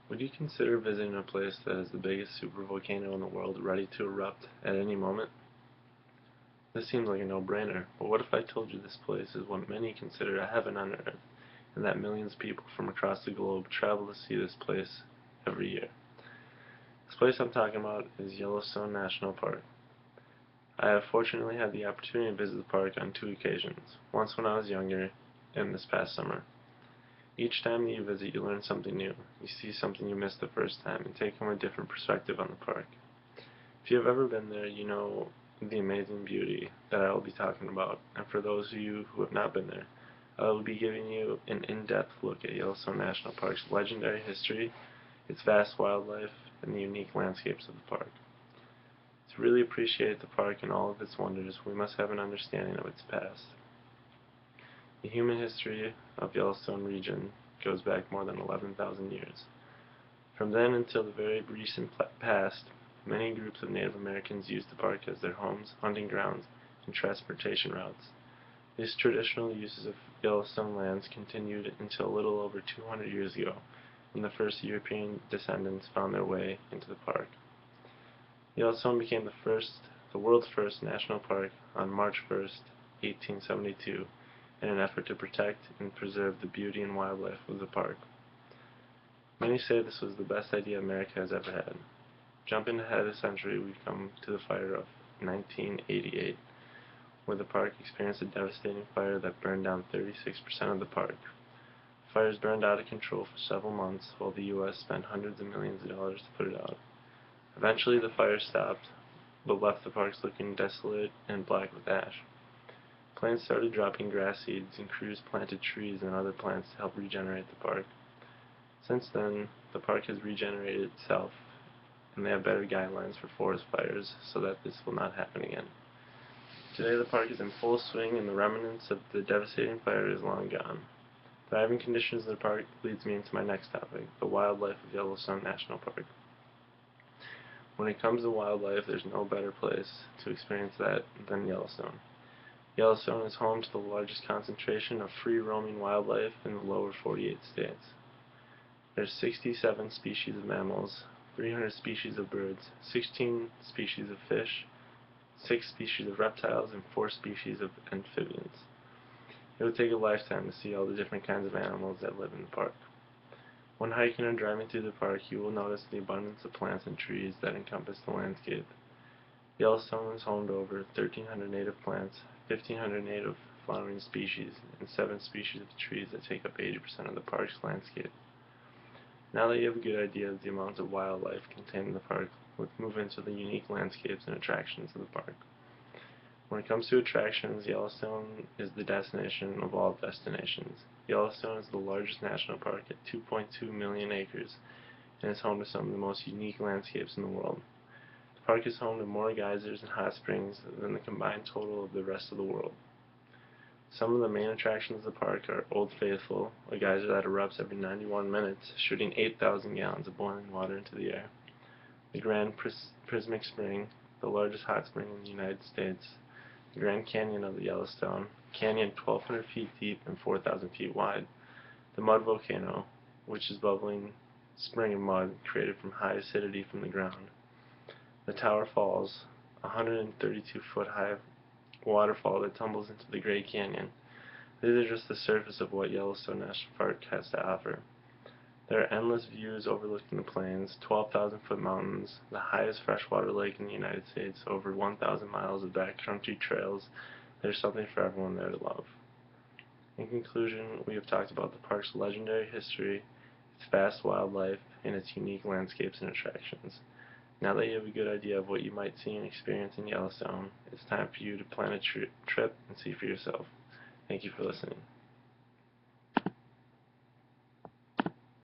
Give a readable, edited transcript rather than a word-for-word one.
Would you consider visiting a place that is the biggest supervolcano in the world ready to erupt at any moment? This seems like a no-brainer, but what if I told you this place is what many consider a heaven on earth, and that millions of people from across the globe travel to see this place every year? This place I'm talking about is Yellowstone National Park. I have fortunately had the opportunity to visit the park on two occasions, once when I was younger, and this past summer. Each time that you visit, you learn something new. You see something you missed the first time and take home a different perspective on the park. If you have ever been there, you know the amazing beauty that I will be talking about. And for those of you who have not been there, I will be giving you an in-depth look at Yellowstone National Park's legendary history, its vast wildlife, and the unique landscapes of the park. To really appreciate the park and all of its wonders, we must have an understanding of its past. The human history of Yellowstone region goes back more than 11,000 years. From then until the very recent past, many groups of Native Americans used the park as their homes, hunting grounds, and transportation routes. These traditional uses of Yellowstone lands continued until a little over 200 years ago, when the first European descendants found their way into the park. Yellowstone became the world's first national park on March 1st, 1872, in an effort to protect and preserve the beauty and wildlife of the park. Many say this was the best idea America has ever had. Jumping ahead a century, we come to the fire of 1988, where the park experienced a devastating fire that burned down 36% of the park. Fires burned out of control for several months, while the U.S. spent hundreds of millions of dollars to put it out. Eventually the fire stopped, but left the parks looking desolate and black with ash. Planes started dropping grass seeds, and crews planted trees and other plants to help regenerate the park. Since then, the park has regenerated itself, and they have better guidelines for forest fires so that this will not happen again. Today the park is in full swing, and the remnants of the devastating fire is long gone. Thriving conditions in the park leads me into my next topic, the wildlife of Yellowstone National Park. When it comes to wildlife, there's no better place to experience that than Yellowstone. Yellowstone is home to the largest concentration of free-roaming wildlife in the lower 48 states. There's 67 species of mammals, 300 species of birds, 16 species of fish, 6 species of reptiles, and 4 species of amphibians. It would take a lifetime to see all the different kinds of animals that live in the park. When hiking or driving through the park, you will notice the abundance of plants and trees that encompass the landscape. Yellowstone is home to over 1,300 native plants, 1,500 native flowering species, and 7 species of trees that take up 80% of the park's landscape. Now that you have a good idea of the amounts of wildlife contained in the park, let's move into the unique landscapes and attractions of the park. When it comes to attractions, Yellowstone is the destination of all destinations. Yellowstone is the largest national park at 2.2 million acres and is home to some of the most unique landscapes in the world. The park is home to more geysers and hot springs than the combined total of the rest of the world. Some of the main attractions of the park are Old Faithful, a geyser that erupts every 91 minutes, shooting 8,000 gallons of boiling water into the air. The Grand Prismatic Spring, the largest hot spring in the United States. The Grand Canyon of the Yellowstone, canyon 1,200 feet deep and 4,000 feet wide. The Mud Volcano, which is bubbling spring of mud created from high acidity from the ground. The Tower Falls, a 132-foot high waterfall that tumbles into the Great Canyon. These are just the surface of what Yellowstone National Park has to offer. There are endless views overlooking the plains, 12,000-foot mountains, the highest freshwater lake in the United States, over 1,000 miles of backcountry trails. There's something for everyone there to love. In conclusion, we have talked about the park's legendary history, its vast wildlife, and its unique landscapes and attractions. Now that you have a good idea of what you might see and experience in Yellowstone, it's time for you to plan a trip and see for yourself. Thank you for listening.